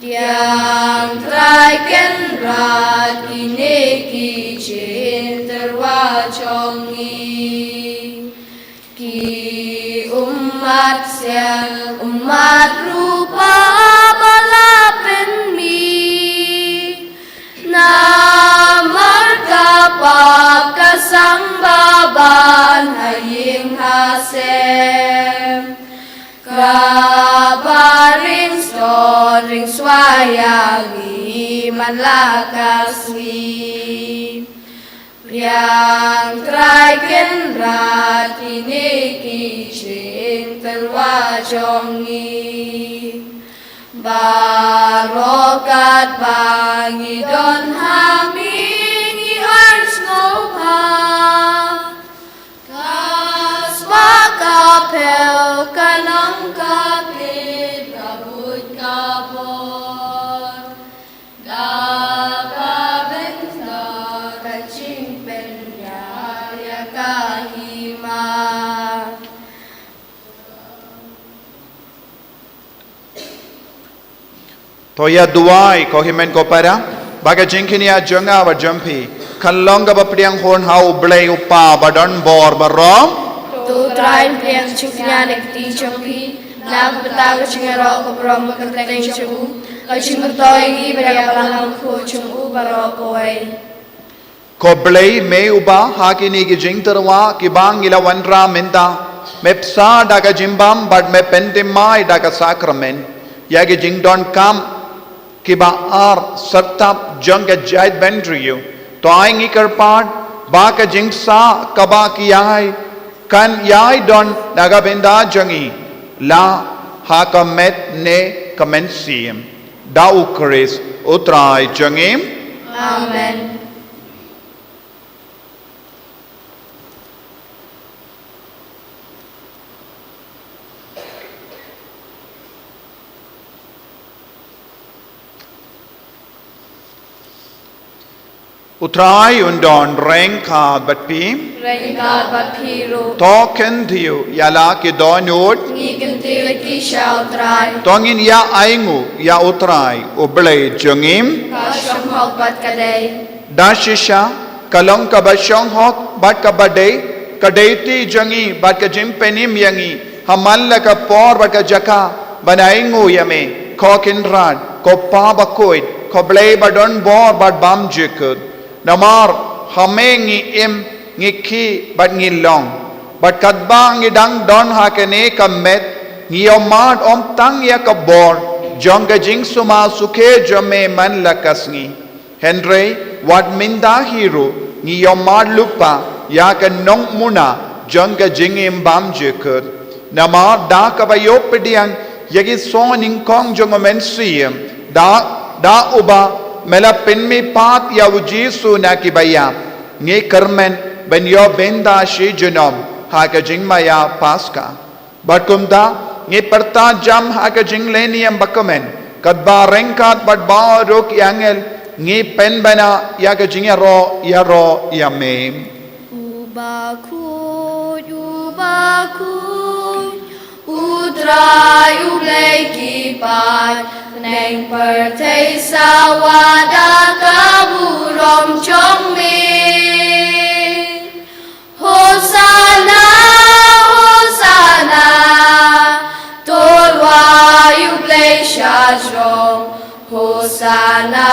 diang trai ken rat kini ki jingtyrwa chongi ki umat siang umat rupa balapen mi namar kapap kasang baban haying hasem kabaring storing swayangi malakaswi Priang trai ken rat kini ki jingtyrwa chongi barokat bangi don hamingi ars ngopha kasma kapel kanang kapit kabut kapor gapabenta kaching penyaya kahima To ya duai ko himen ko para baga jingkinia jonga ba jumpi kallonga ba priang hon hau blei upa badon bor barom tu train priang chuknya nekti chompi nak betang chingero ko prom kenteng chu ka chingtoi gi bera balang ko chumu baro koi ko blei me uba hakini gi jingtyrwa ki bang ila wanra menta mepsa daga jimbam bad me pentimai daga sakramen ya gi jingdon kam kiba ar sartap janga jait bendriu to aingi karpad ba ka jingsa kaba ki yai kan yai don daga benda jangi la ha kamet ne kamensim da ukris utrai jangim. Amen. Utrai undon rengka batpi Rengkat bat piru token diu yala ki donut ngiken tile ki shao trai tongin ya aingu ya utrai ublei jangim ka shong hok bat kadai dashisha kalong ka bashong hok bat ka badei kadeti jangi bat ka jimpenim yangi hamalla ka por bat ka jaka banaingu yame kokin rad ko pa Bakhuid ko blei badon bor bat bam jikut namar hamengi im ngiki bat ngilong bat kadba ngidang don hakene kamet ngiyomad om tang ya kabor jonga jing suma sukhe jome man lakasngi Henry wat minda hero ngiyomad lupa ya ka nong muna jonga jing im bam jikut namar da kabayop pediang yagi soning kong jonga mensiem da uba mela pinmi pat ya ujisu na kibaya ngi kermen ben yo benda shi junom ha ka jingmaya paska Bat kumta ngi perta jam haka jingleni yang bakomen kat barengkat bat barok yangel ngi pen bana ya ka jingero ya ro ya mem Bakhuid Trai kipat neng perthei sawada kaburom chong mi Hosana Hosana Torwa shajrong Hosana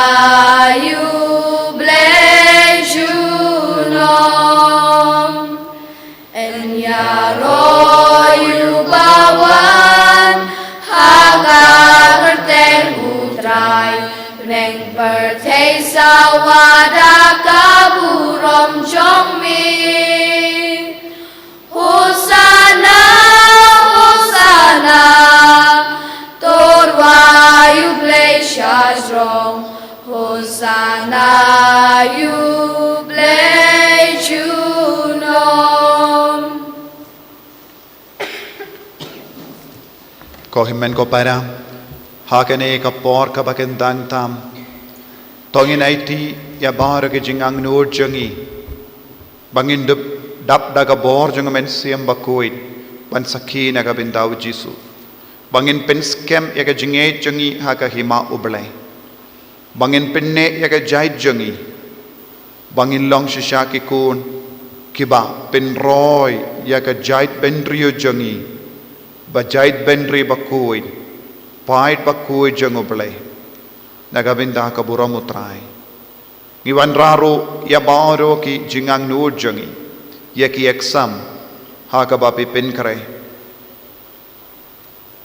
junom En yaro bawan Haga kerten utrai Neng perthei sawada kaburom jongmi Hosana Hosana Torwa shajrong Hosana junom ko himen ko para hakane ka por ka baken dang tam tongin aiti ya bar ke jingang nur jangi bangin dap daga bor jang men siam Bakhuid pan sakhi na ka bindaw jisu bangin pen scam ya ka jinge jangi ha ka hima ublai bangin penne ya ka jai jangi bangin long shisha ki kun kiba pen roy ya ka jai bendrio jangi Bajait benri Bakhuid, pait Bakhuid jang ublay, nagabinda ka buram utray. Ngiwan raro ya baaro ki jingang nur jangi, ya ki eksam, ha ka bapi pinkare.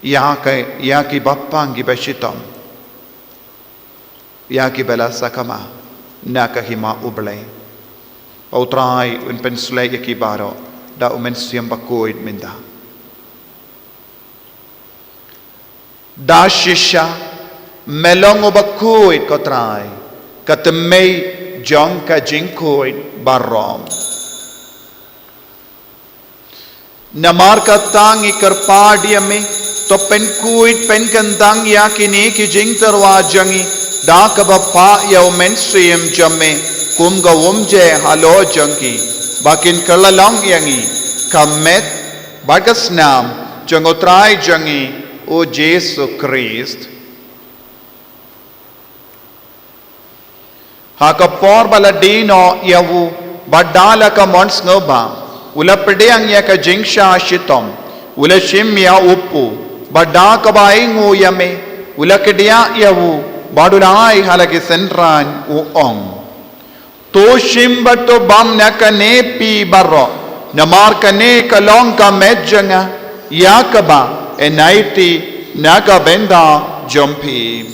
Ya ki bappang ki bashitam, ya ki bela sakama, na ka hima ublay. Pautray un penslay ya ki baro, da umen siyam Bakhuid minda. Dashisha melong Bakhuid ko Trai katemay jong ka jingkoid barom namar ka tang ikarpadi ame to penkuid penkandang yakini ki jingtyrwa jangi da ka Phah yaw mensiem jamme kum ga umje halo jangi bakin kalalong yangi kamet bagasnam jango Trai jangi O Jesus Christ, hakapor baladino yawu badala ka mons ngoba ula pedang ya ka jingsha shitom ula shimya upu badaka baingu yame ula kedia yawu badulai halaki senran u ong to shimbato bam nakane pi barro namar kane kalong ka medjanga yakaba enaiti naga benda jompi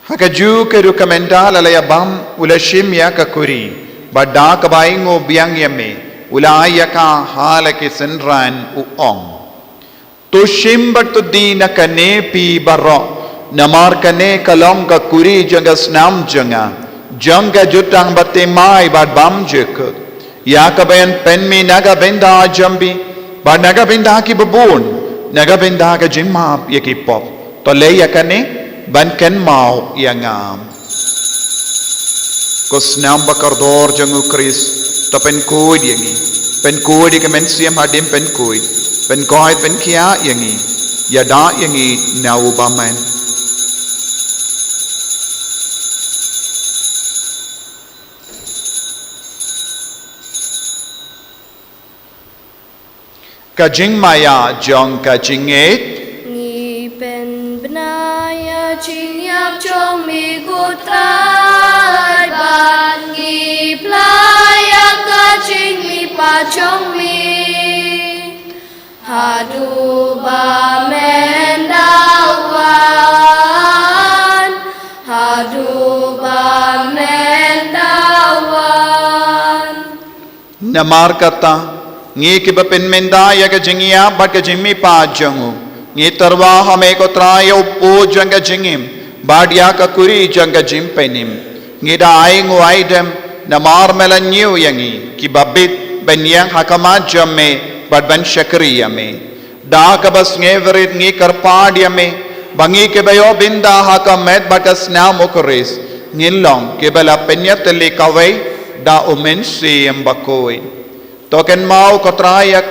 hakaju ke rukamenda lalaya bam ulashim ya kakuri Bada kabaingo biang yame ulaya ka halake senran uong tushim batu dina kane pi barro namar kane kalong ka kuri janga snam janga jutang bate mai bad bam jek ya kabayan penmi naga benda jambi bad naga benda ki babun naga benda ka jimap yaki pop to le yakane ban ken mau yangam Kosnam bakardor jangu Chris to penkuid yangi penkuid ke mensiam hadim penkuid penkoid penkia yangi yada yangi naubaman kajing maya jong kajing Ngi pen benaya chingyap chong mi kutrai ban ngi playa kaching mi pa chong mi hadu ba mendawan hadu ba mendawan namar kata ngi kiba pen menda ya ka jingia bat ka jimmi pa jangu ngi tarwa hame ko trai upo janga jingim bad ya ka kuri janga jim penim ngi da ai ngu ai dem namar melanyu yangi kibabit ben yang hakama jamme bad ban shakri yame da ka bas ngeverit ngi karpad yame bangi ke bayo binda hakam met batas na mokores ngilong ke bala penyat le kawai da umen siem Bakhuid token mau kotrayak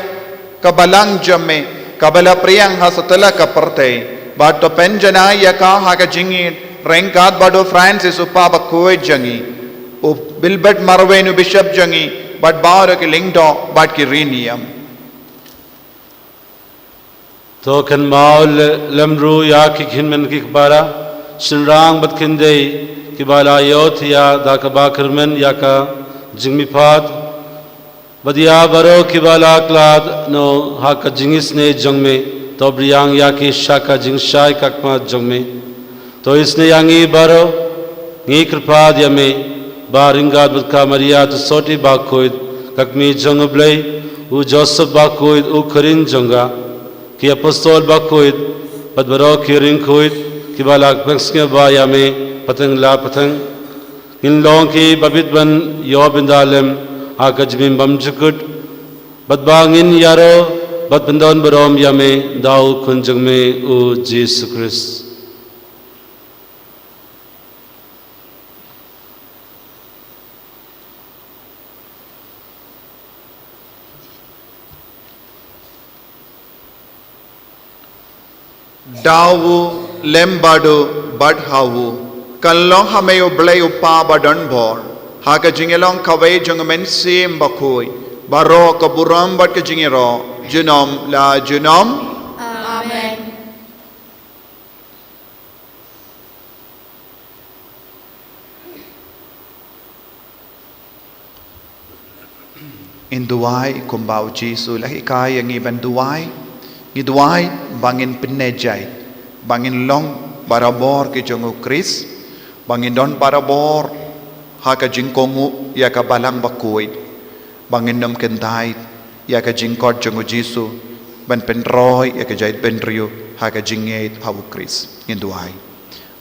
kabalang jamme kabala priyang hasatala kaparte but to penjana yaka haka jingi rengkat bado Francis upa Bakhuid jangi u bilbet marwenu bishop jangi but baro ki lingdo but ki riniam token mau lemru ya ki khinmen ki bara sinrang bat khindei ki bala yothia da ka bakirmen ya ka jingmi phat badia baro ki bala klad no ha ka jingis ne jongme to briang ya ki shaka jingshai kakma jongme to isne yangi baro ngi krpa yame baringa bat ka maria to soti Bakhuid kakmi jongoblei u Joseph Bakhuid u kharin jonga ki apostol Bakhuid padbaro ki ringkhuid ki bala pexke ba yame patang la patang in long ki babit ban yobindalem akajmim bam jukut badbangin yaro badbandon barom yame dau kunjungme u Jesus Christ dawu lembadu badhawu kalong hameyo blay upa badan bor haka jingelong kawai jungmen sim Bakhuid baro kaburam bat ke jingero junom la junom Amen. in duai kumbau Jesu lahi kai yang iban duai ngi duai bangin penejai bangin long barabor ke jongu Kris bangin don barabor haka jingkongu ya ka balang Bakhuid bangin nom kentai ya ka jingkot jongu Jesu ban penroy ya ka jait penrio haka jingait hawu Kris in duai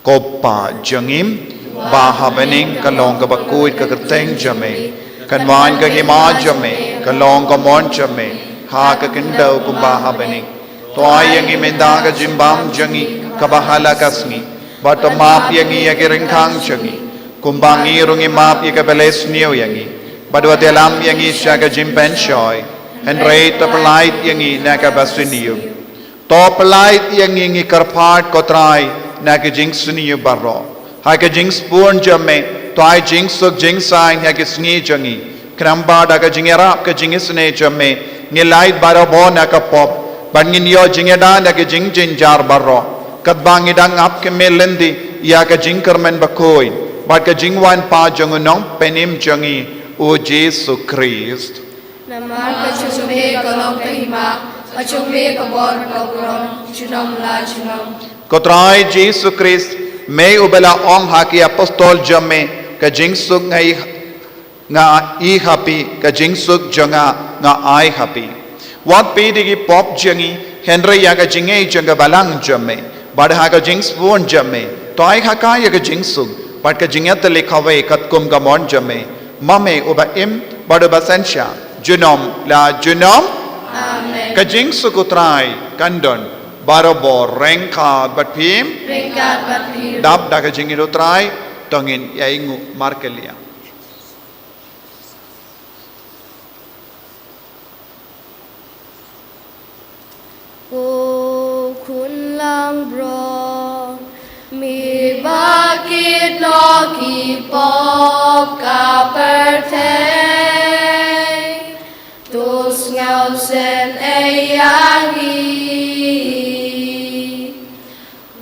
kopa jangim baha bening kalong ka Bakhuid ka kerteng jame kanwan ka hima jame kalong ka mon jame haka kendau kumbaha bening toy yang imenda ka jimbam jangi kabahala kasngi bato map yangi ya kiringkang jangi kumbangi rungi map ya kabeles niyo yangi badwa delam yangi siya ka jimpen shoy henry topalait yangi na ka basuniyo topalait yangi ngi karpat kotrai na ka jing suniyo barro ha ka jing spurn jamme toy jing suk jing sign ya ka sngi jangi kramba da ka jingera ka jingisne jamme ngi light baro bo na ka pop bangin yo jingeda na ka jing jinjar barro kadbangi dang ap ke melendi ya ka jing kermen Bakhuid bat ka jingwan pa jangunong penim jangi o Jesus Christ Namar ka chume kalong kahima, kachume kabor kaburon, junom la junom. kotrai Jesus Christ may ubela ong haki apostol jamme ka jing suk ngai nga I happy ka jing suk janga nga I happy wat pe digi pop jangi henry ya ka jingai janga balang jamme bad ha ka jing spon jamme toy haka ya ka jing suk but ka jingat lekhawe katkum ka mon jame mame uba im bad uba sensha junom la junom Amen. ka jing sukutrai kandon barobor rengka bat phim Ringkat batir. dap da ka jingiro trai tongin yaingu markelia O kun lang bro mi bakit no ki pop ka pertay tus ngao sen ay yangi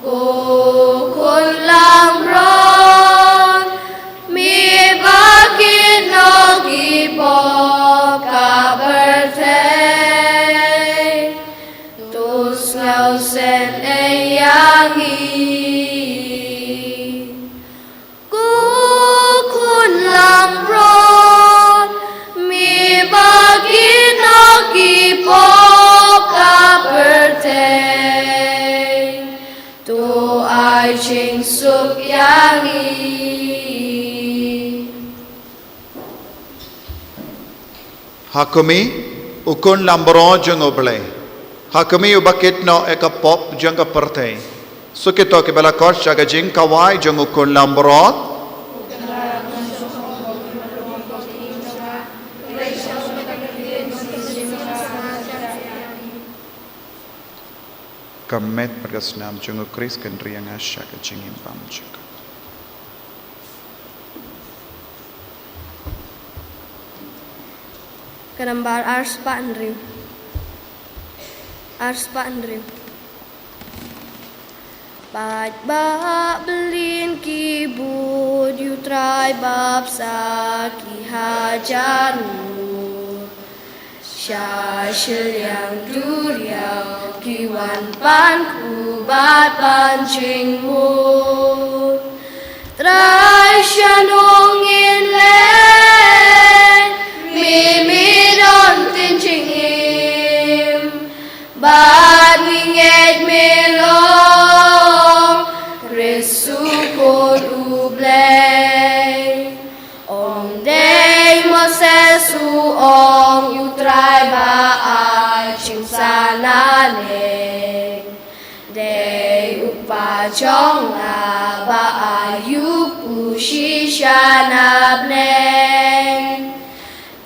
o kun lang bro mi bakit no ki pop ka pertay ngao sen ay yangi ku kun lang ron mi ba chinh suk yangi Hakumi ukun lambro jeng oble. Hakumi ubakit no eka pop jeng ka pertei. Sukito ke bala kor shaga jing kawai jeng ukun lambro. Kamet pergasnam jeng ukris kendriang shaga jing impam jeng. Kenambar Ars Pak Andrew. Ars Pak Andrew. Bạch bạ blin ki bud yu trai bab sa ki ha janu. Sha shilyang duriao ki wan pan ku bat ban ching mut. Trai shanong in len mi don tin ching im bat nget mi long resu kon ublay om day mo se su ong yu trai ba ai ching sana le day upa chong la ba ai yu pu shi shanab ne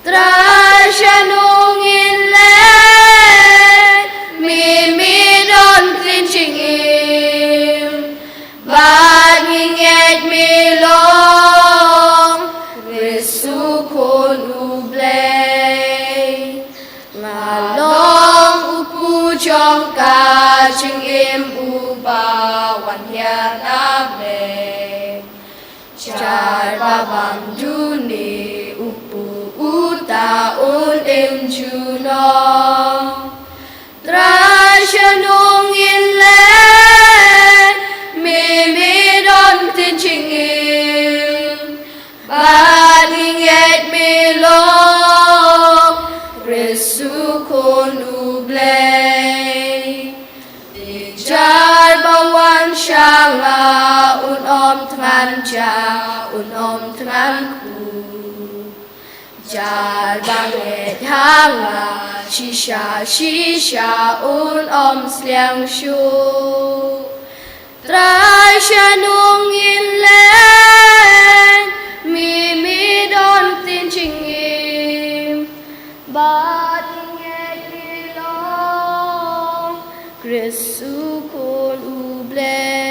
Trai shanong in len mi don tin ching im bat nget mi long resu kon ublay ngalong upu chong ka ching im uba wan hian able char babam duni upu uta un im juno Trai shanong in len mi don tin ching im bat nget mi long resu kon ublay Jar bawan shanga un om tngan ja un om tngan ku Jar banget hanga shisha un om sliang shu Trai shanong in len mi don tin ching im bat nget mi long Resu kon ublay